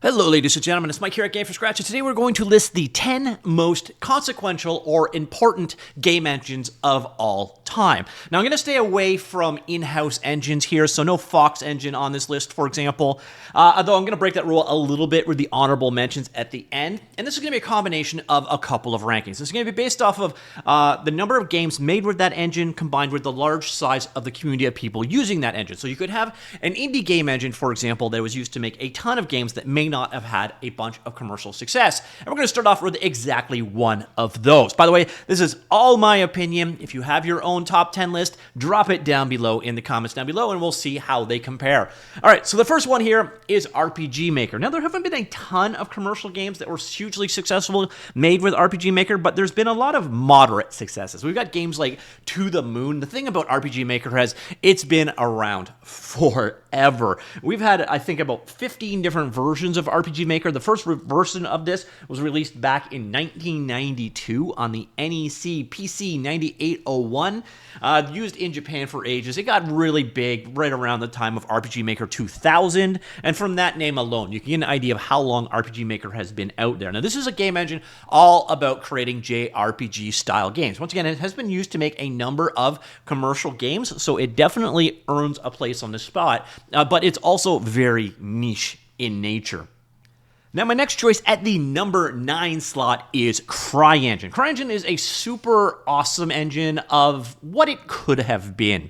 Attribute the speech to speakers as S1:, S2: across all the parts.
S1: Hello, ladies and gentlemen, it's Mike here at Gamefromscratch, and today we're going to list the 10 most consequential or important game engines of all time. Now, I'm going to stay away from in-house engines here, so no Fox engine on this list, for example, although I'm going to break that rule a little bit with the honorable mentions at the end, and this is going to be a combination of a couple of rankings. This is going to be based off of the number of games made with that engine combined with the large size of the community of people using that engine. So you could have an indie game engine, for example, that was used to make a ton of games that may not have had a bunch of commercial success. And we're going to start off with exactly one of those. By the way, this is all my opinion. If you have your own top 10 list, drop it down below in the comments down below and we'll see how they compare. All right, so the first one here is RPG Maker. Now, there haven't been a ton of commercial games that were hugely successful made with RPG Maker, but there's been a lot of moderate successes. We've got games like To the Moon. The thing about RPG Maker is it's been around forever. We've had, I think, about 15 different versions of RPG Maker. The first version of this was released back in 1992 on the NEC PC 9801, used in Japan for ages. It got really big right around the time of RPG Maker 2000, and from that name alone, you can get an idea of how long RPG Maker has been out there. Now, this is a game engine all about creating JRPG-style games. Once again, it has been used to make a number of commercial games, so it definitely earns a place on the spot, but it's also very niche in nature. Now, my next choice at the number 9 slot is CryEngine. CryEngine is a super awesome engine of what it could have been.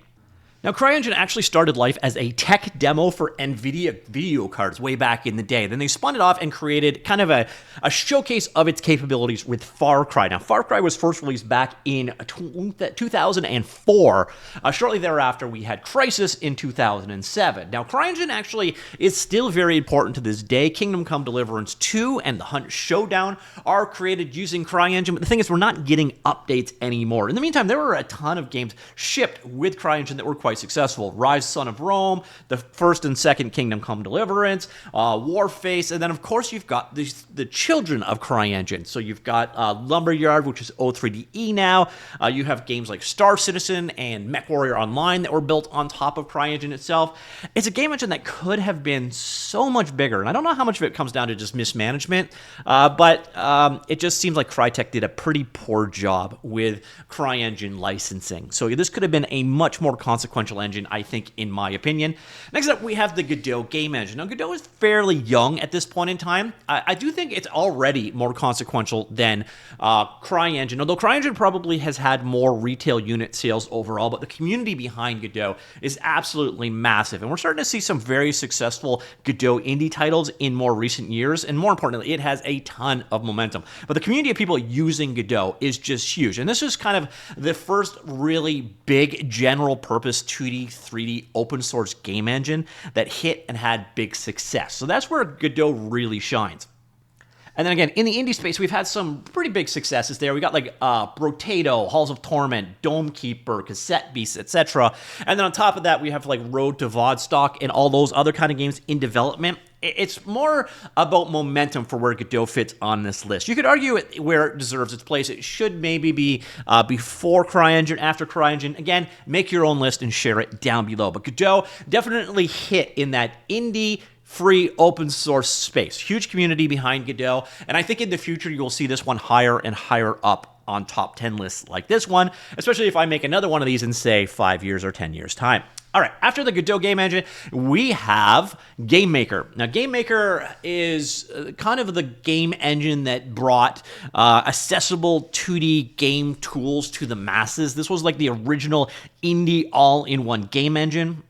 S1: Now, CryEngine actually started life as a tech demo for NVIDIA video cards way back in the day. Then they spun it off and created kind of a showcase of its capabilities with Far Cry. Now, Far Cry was first released back in 2004. Shortly thereafter, we had Crysis in 2007. Now, CryEngine actually is still very important to this day. Kingdom Come Deliverance 2 and The Hunt Showdown are created using CryEngine, but the thing is, we're not getting updates anymore. In the meantime, there were a ton of games shipped with CryEngine that were quite successful. Rise, Son of Rome, the first and second Kingdom Come Deliverance, Warface, and then of course you've got the children of CryEngine. So you've got Lumberyard, which is O3DE now. You have games like Star Citizen and MechWarrior Online that were built on top of CryEngine itself. It's a game engine that could have been so much bigger, and I don't know how much of it comes down to just mismanagement, but it just seems like Crytek did a pretty poor job with CryEngine licensing. So this could have been a much more consequential engine, I think, in my opinion. Next up, we have the Godot game engine. Now, Godot is fairly young at this point in time. I do think it's already more consequential than CryEngine, although CryEngine probably has had more retail unit sales overall, but the community behind Godot is absolutely massive, and we're starting to see some very successful Godot indie titles in more recent years, and more importantly, it has a ton of momentum. But the community of people using Godot is just huge, and this is kind of the first really big general purpose 2D, 3D open source game engine that hit and had big success. So that's where Godot really shines. And then again, in the indie space, we've had some pretty big successes there. We got like Brotato, Halls of Torment, Dome Keeper, Cassette Beasts, etc. And then on top of that, we have like Road to Vodstock and all those other kind of games in development. It's more about momentum for where Godot fits on this list. You could argue it where it deserves its place. It should maybe be before CryEngine, after CryEngine. Again, make your own list and share it down below. But Godot definitely hit in that indie, free, open source space. Huge community behind Godot. And I think in the future, you will see this one higher and higher up on top 10 lists like this one, especially if I make another one of these in, say, 5 years or 10 years' time. All right, after the Godot game engine, we have GameMaker. Now, GameMaker is kind of the game engine that brought accessible 2D game tools to the masses. This was like the original indie all-in-one game engine.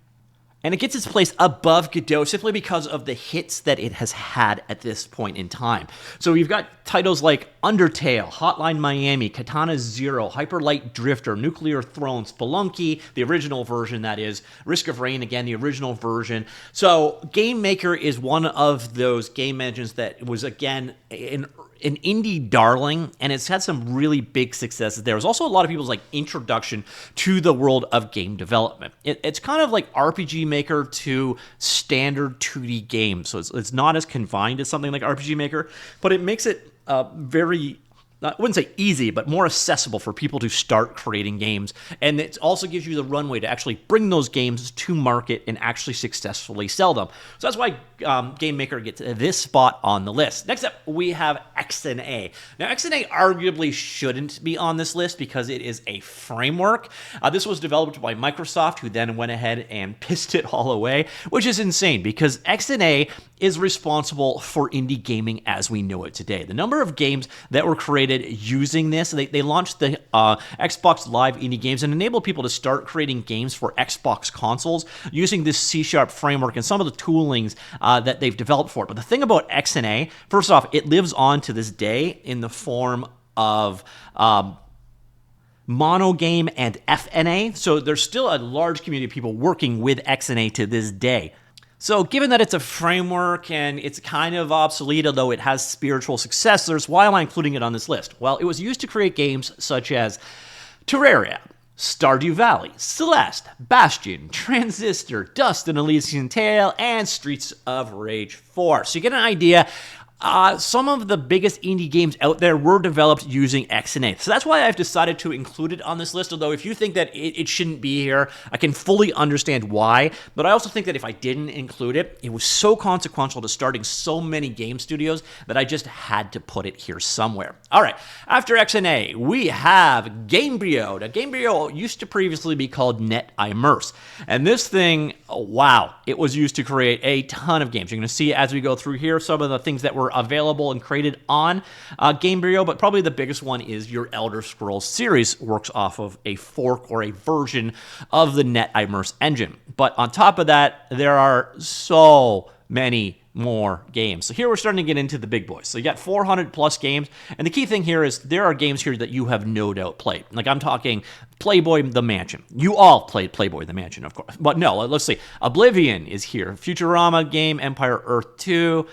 S1: And it gets its place above Godot simply because of the hits that it has had at this point in time. So you've got titles like Undertale, Hotline Miami, Katana Zero, Hyper Light Drifter, Nuclear Throne, Spelunky, the original version that is, Risk of Rain, again, the original version. So GameMaker is one of those game engines that was, again, an indie darling, and it's had some really big successes there. There's also a lot of people's like introduction to the world of game development. It's kind of like RPG Maker to standard 2D games, so it's not as confined as something like RPG Maker, but it makes it very I wouldn't say easy, but more accessible for people to start creating games. And it also gives you the runway to actually bring those games to market and actually successfully sell them. So that's why GameMaker gets this spot on the list. Next up, we have XNA. Now, XNA arguably shouldn't be on this list because it is a framework. This was developed by Microsoft, who then went ahead and pissed it all away, which is insane because XNA is responsible for indie gaming as we know it today. The number of games that were created using this, they launched the Xbox Live indie games and enabled people to start creating games for Xbox consoles using this C# framework and some of the toolings that they've developed for it. But the thing about XNA, first off, it lives on to this day in the form of MonoGame and FNA. So there's still a large community of people working with XNA to this day. So given that it's a framework and it's kind of obsolete, although it has spiritual successors, why am I including it on this list? Well, it was used to create games such as Terraria, Stardew Valley, Celeste, Bastion, Transistor, Dust and Elysian Tale, and Streets of Rage 4. So you get an idea. Some of the biggest indie games out there were developed using XNA. So that's why I've decided to include it on this list, although if you think that it shouldn't be here, I can fully understand why. But I also think that if I didn't include it, it was so consequential to starting so many game studios that I just had to put it here somewhere. All right, after XNA, we have Gamebryo. Now, Gamebryo used to previously be called NetImmerse. And this thing, wow, it was used to create a ton of games. You're going to see as we go through here some of the things that were available and created on Gamebryo, but probably the biggest one is your Elder Scrolls series, works off of a fork or a version of the NetImmerse engine. But on top of that, there are so many more games. So here we're starting to get into the big boys. So you got 400 plus games, and the key thing here is there are games here that you have no doubt played. Like I'm talking Playboy the Mansion. You all played Playboy the Mansion, of course. But no, let's see. Oblivion is here. Futurama game, Empire Earth 2,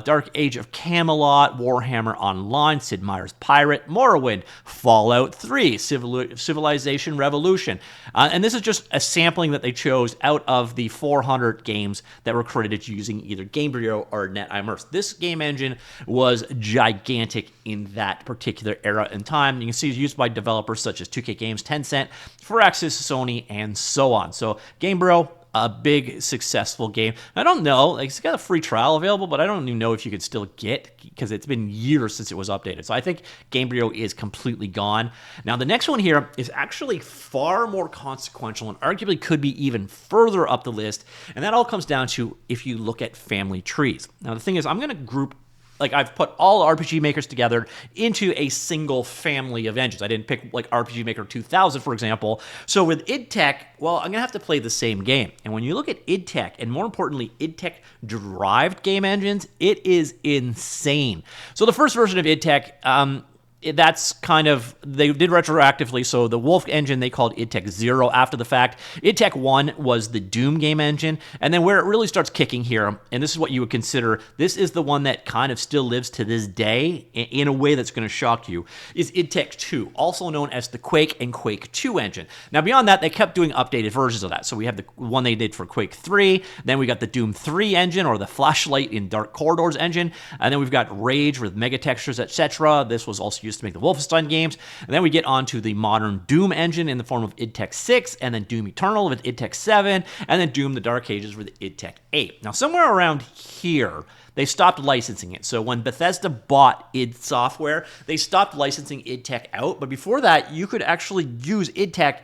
S1: Dark Age of Camelot, Warhammer Online, Sid Meier's Pirate, Morrowind, Fallout 3, Civilization Revolution. And this is just a sampling that they chose out of the 400 games that were created using either Gamebryo or NetImmerse. This game engine was gigantic in that particular era and time. You can see it's used by developers such as 2K Games, Tencent, Firaxis, Sony, and so on. So Gamebryo, a big successful game. I don't know, like it's got a free trial available, but I don't even know if you could still get, because it's been years since it was updated. So I think Gamebryo is completely gone. Now the next one here is actually far more consequential and arguably could be even further up the list, and that all comes down to if you look at family trees. Now the thing is, I'm going to group, like I've put all RPG makers together into a single family of engines. I didn't pick like RPG Maker 2000, for example. So with IdTech, well, I'm going to have to play the same game. And when you look at IdTech, and more importantly, IdTech-derived game engines, it is insane. So the first version of IdTech, that's kind of, they did retroactively, so the Wolf engine they called IdTech 0 after the fact. IdTech 1 was the Doom game engine, and then where it really starts kicking here, and this is what you would consider, this is the one that kind of still lives to this day in a way that's going to shock you, is IdTech 2, also known as the Quake and Quake 2 engine. Now beyond that, they kept doing updated versions of that. So we have the one they did for Quake 3, then we got the Doom 3 engine, or the Flashlight in Dark Corridors engine, and then we've got Rage with mega textures, etc. This was also used to make the Wolfenstein games. And then we get on to the modern Doom engine in the form of IdTech 6, and then Doom Eternal with IdTech 7, and then Doom the Dark Ages with IdTech 8. Now, somewhere around here, they stopped licensing it. So when Bethesda bought id Software, they stopped licensing IdTech out. But before that, you could actually use IdTech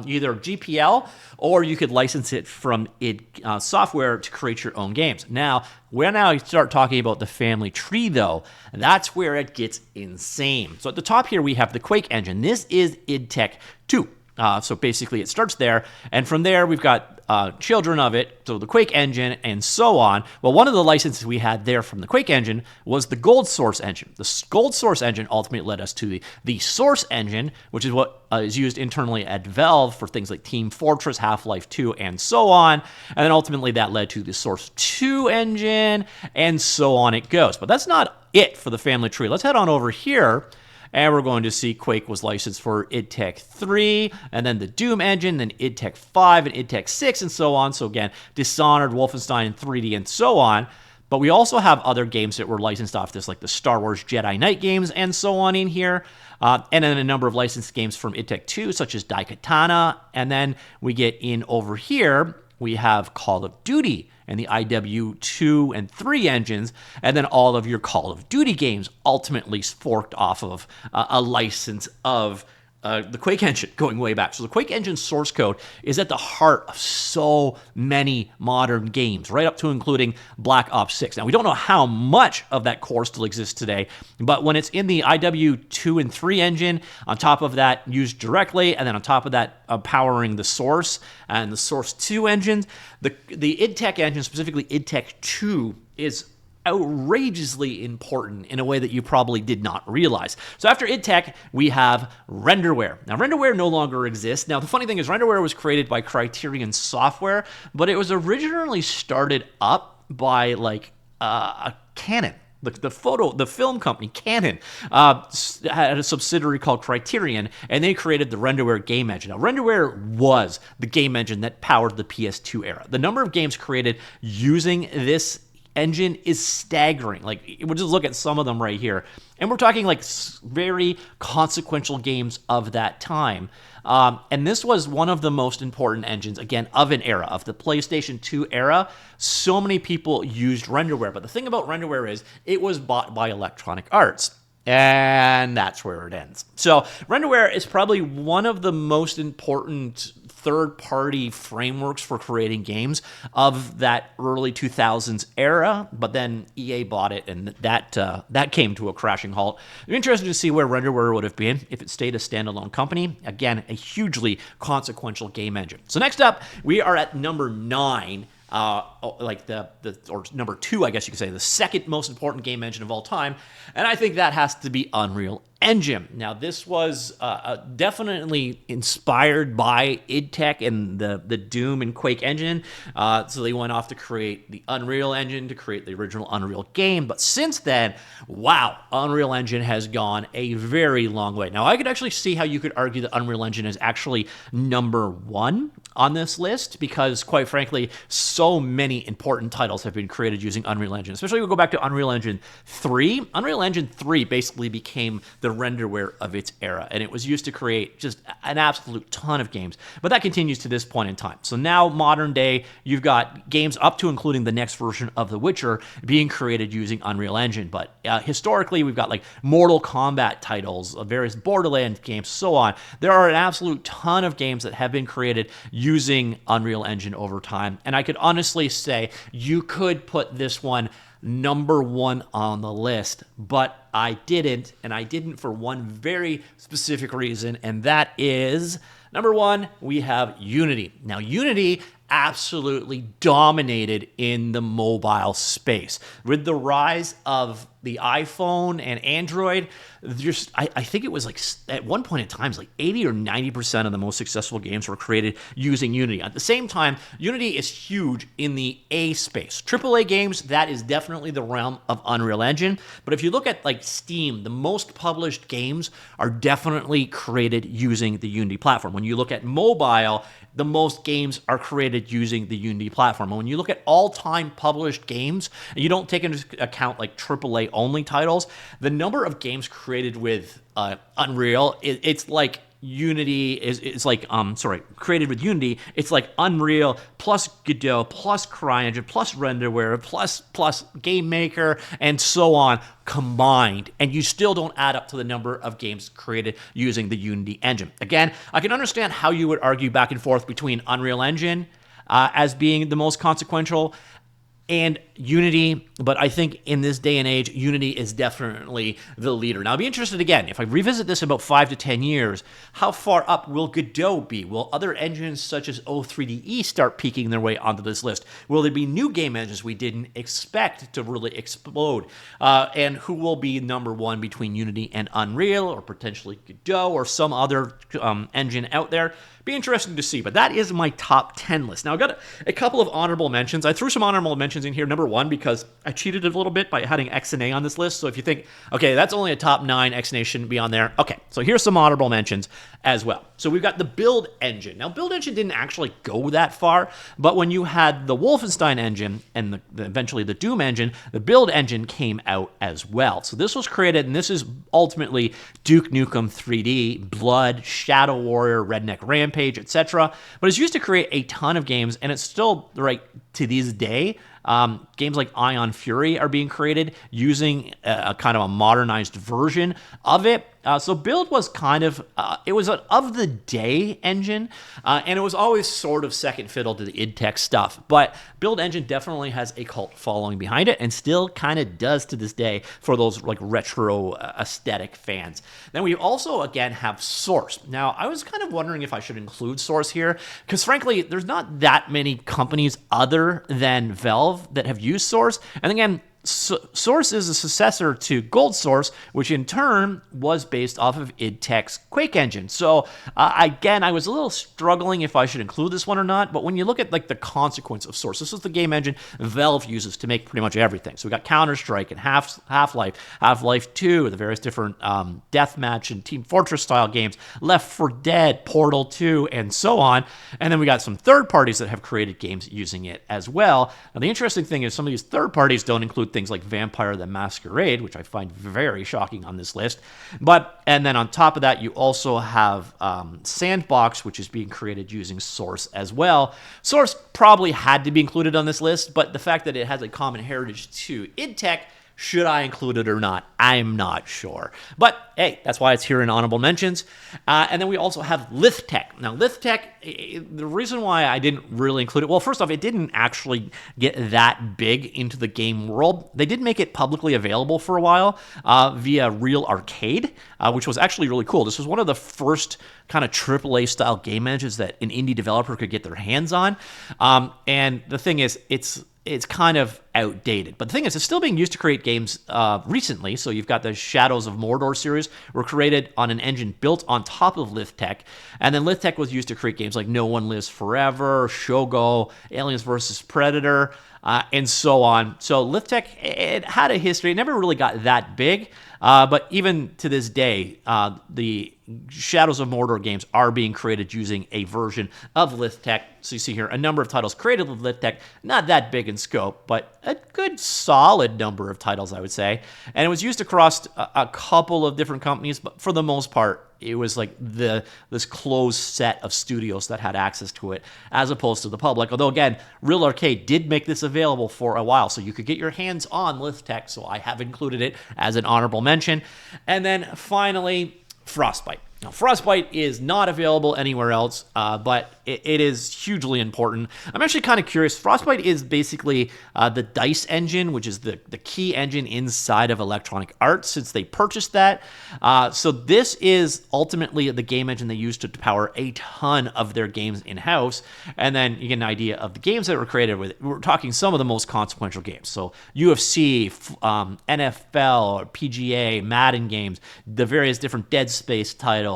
S1: either GPL, or you could license it from id Software to create your own games. Now, when I start talking about the family tree, though, that's where it gets insane. So at the top here, we have the Quake engine. This is IdTech 2. So basically it starts there, and from there we've got children of it, so the Quake engine and so on. Well, one of the licenses we had there from the Quake engine was the Gold Source engine. The Gold Source engine ultimately led us to the Source engine, which is what is used internally at Valve for things like Team Fortress, Half-Life 2, and so on. And then ultimately that led to the Source 2 engine, and so on it goes. But that's not it for the family tree. Let's head on over here. And we're going to see Quake was licensed for IdTech 3, and then the Doom engine, then IdTech 5, and IdTech 6, and so on. So again, Dishonored, Wolfenstein 3D, and so on. But we also have other games that were licensed off this, like the Star Wars Jedi Knight games and so on in here. And then a number of licensed games from IdTech too, such as Daikatana. And then we get in over here, we have Call of Duty and the IW2 and 3 engines, and then all of your Call of Duty games ultimately forked off of a license of the Quake engine going way back. So the Quake engine source code is at the heart of so many modern games, right up to including Black Ops 6. Now, we don't know how much of that core still exists today, but when it's in the IW2 and 3 engine, on top of that used directly, and then on top of that powering the Source and the Source 2 engines, the IdTech engine, specifically IdTech 2, is outrageously important in a way that you probably did not realize. So after IdTech, we have Renderware. Now, Renderware no longer exists. Now, the funny thing is Renderware was created by CryEngine Software, but it was originally started up by like a Canon. The film company, Canon, had a subsidiary called Criterion, and they created the Renderware game engine. Now, Renderware was the game engine that powered the PS2 era. The number of games created using this engine is staggering. Like, we'll just look at some of them right here. And we're talking like very consequential games of that time. And this was one of the most important engines, again, of an era, of the PlayStation 2 era. So many people used Renderware. But the thing about Renderware is it was bought by Electronic Arts. And that's where it ends. So Renderware is probably one of the most important third-party frameworks for creating games of that early 2000s era, but then EA bought it, and that came to a crashing halt. I'm interested to see where Renderware would have been if it stayed a standalone company. Again, a hugely consequential game engine. So next up, we are at number 9. Or number 2, I guess you could say, the second most important game engine of all time, and I think that has to be Unreal Engine. Now, this was definitely inspired by IdTech and the Doom and Quake engine, so they went off to create the Unreal Engine to create the original Unreal game, but since then, wow, Unreal Engine has gone a very long way. Now, I could actually see how you could argue that Unreal Engine is actually number 1 on this list, because quite frankly, so many important titles have been created using Unreal Engine, especially if we go back to Unreal Engine 3. Unreal Engine 3 basically became the renderware of its era, and it was used to create just an absolute ton of games, but that continues to this point in time. So now, modern day, you've got games up to including the next version of The Witcher being created using Unreal Engine, but historically, we've got like Mortal Kombat titles, various Borderlands games, so on. There are an absolute ton of games that have been created using Unreal Engine over time, and I could honestly say you could put this one number 1 on the list, but I didn't, and I didn't for one very specific reason, and that is, number 1, we have Unity. Now, Unity absolutely dominated in the mobile space. With the rise of the iPhone and Android, I think it was like, at one point in time, like 80 or 90% of the most successful games were created using Unity. At the same time, Unity is huge in the A space. AAA games, that is definitely the realm of Unreal Engine. But if you look at like Steam, the most published games are definitely created using the Unity platform. When you look at mobile, the most games are created using the Unity platform. And when you look at all-time published games, and you don't take into account like AAA only titles, the number of games created with Unreal, it's like Unity is like, created with Unity, it's like Unreal plus Godot plus CryEngine plus Renderware plus GameMaker and so on combined, and you still don't add up to the number of games created using the Unity engine. Again, I can understand how you would argue back and forth between Unreal Engine as being the most consequential and Unity, but I think in this day and age, Unity is definitely the leader. Now, I'll be interested again, if I revisit this in about 5 to 10 years, how far up will Godot be? Will other engines such as O3DE start peeking their way onto this list? Will there be new game engines we didn't expect to really explode? And who will be number 1 between Unity and Unreal, or potentially Godot, or some other engine out there? Be interesting to see, but that is my top 10 list. Now, I've got a couple of honorable mentions. I threw some honorable mentions in here. Number one, because I cheated a little bit by adding XNA on this list. So if you think, okay, that's only a top 9, XNA shouldn't be on there. Okay, so here's some honorable mentions as well. So we've got the Build Engine. Now, Build Engine didn't actually go that far, but when you had the Wolfenstein engine and eventually the Doom engine, the Build Engine came out as well. So this was created, and this is ultimately Duke Nukem 3D, Blood, Shadow Warrior, Redneck Rampage, etc. But it's used to create a ton of games, and it's still, right to this day, games like Ion Fury are being created using a kind of a modernized version of it. So Build was kind of, it was an of-the-day engine, and it was always sort of second fiddle to the IdTech stuff. But Build Engine definitely has a cult following behind it, and still kind of does to this day for those like retro aesthetic fans. Then we also, again, have Source. Now, I was kind of wondering if I should include Source here, because frankly, there's not that many companies other than Valve that have used Source. And again, Source is a successor to Gold Source, which in turn was based off of IdTech's Quake engine. So again, I was a little struggling if I should include this one or not, but when you look at like the consequence of Source, this is the game engine Valve uses to make pretty much everything. So we got Counter-Strike and Half-Life, Half-Life 2, the various different deathmatch and Team Fortress style games, Left 4 Dead, Portal 2, and so on. And then we got some third parties that have created games using it as well. Now the interesting thing is some of these third parties don't include things like Vampire the Masquerade, which I find very shocking on this list. And then on top of that, you also have Sandbox, which is being created using Source as well. Source probably had to be included on this list, but the fact that it has a common heritage to IdTech, should I include it or not? I'm not sure. But hey, that's why it's here in honorable mentions. And then we also have LithTech. Now, LithTech, the reason why I didn't really include it, well, first off, it didn't actually get that big into the game world. They did make it publicly available for a while via Real Arcade, which was actually really cool. This was one of the first kind of AAA style game engines that an indie developer could get their hands on. And the thing is, it's kind of outdated. But the thing is, it's still being used to create games recently. So you've got the Shadows of Mordor series were created on an engine built on top of LithTech. And then LithTech was used to create games like No One Lives Forever, Shogo, Aliens vs. Predator, and so on. So LithTech, it had a history. It never really got that big. But even to this day, the Shadows of Mordor games are being created using a version of LithTech. So you see here a number of titles created with LithTech, not that big in scope, but a good solid number of titles, I would say. And it was used across a couple of different companies, but for the most part, it was like this closed set of studios that had access to it, as opposed to the public. Although, again, Real Arcade did make this available for a while, so you could get your hands on LithTech, so I have included it as an honorable mention. And then finally, Frostbite. Now, Frostbite is not available anywhere else, but it is hugely important. I'm actually kind of curious. Frostbite is basically the DICE engine, which is the key engine inside of Electronic Arts since they purchased that. So this is ultimately the game engine they use to power a ton of their games in-house. And then you get an idea of the games that were created with it. We're talking some of the most consequential games. So UFC, NFL, PGA, Madden games, the various different Dead Space titles,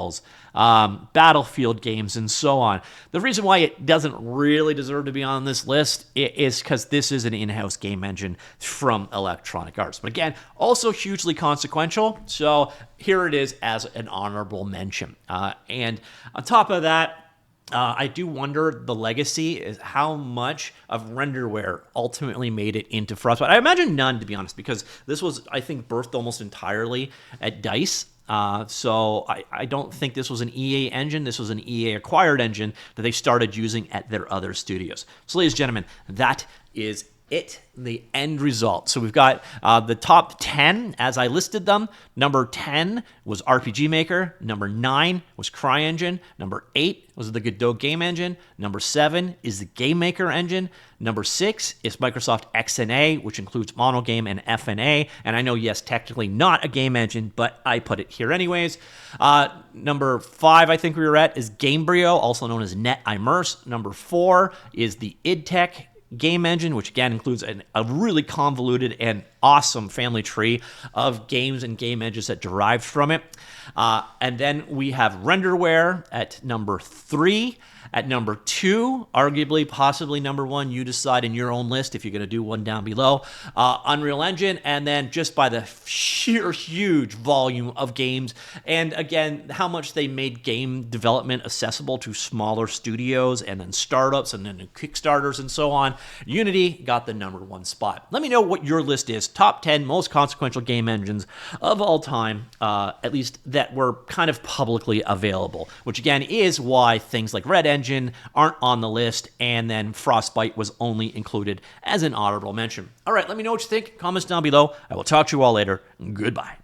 S1: Battlefield games, and so on. The reason why it doesn't really deserve to be on this list is because this is an in-house game engine from Electronic Arts. But again, also hugely consequential, so here it is as an honorable mention. And on top of that, I do wonder the legacy is how much of Renderware ultimately made it into Frostbite. I imagine none, to be honest, because this was, I think, birthed almost entirely at DICE. So I don't think this was an EA engine. This was an EA acquired engine that they started using at their other studios. So ladies and gentlemen, that is it, the end result. So we've got the top 10 as I listed them. Number 10 was RPG Maker. Number 9 was CryEngine. Number 8 was the Godot Game Engine. Number 7 is the GameMaker engine. Number 6 is Microsoft XNA, which includes MonoGame and FNA. And I know, yes, technically not a game engine, but I put it here anyways. Number 5, I think we were at, is Gamebryo, also known as NetImmerse. Number 4 is the IdTech Game Engine, which again includes a really convoluted and awesome family tree of games and game engines that derived from it. And then we have Renderware at number 3. At number 2, arguably, possibly number 1, you decide in your own list if you're going to do one down below, Unreal Engine, and then just by the sheer huge volume of games, and again, how much they made game development accessible to smaller studios, and then startups, and then Kickstarters, and so on, Unity got the number 1 spot. Let me know what your list is. Top 10 most consequential game engines of all time, at least that were kind of publicly available, which again is why things like Red Engine aren't on the list, and then Frostbite was only included as an honorable mention. All right, let me know what you think. Comments down below. I will talk to you all later. Goodbye.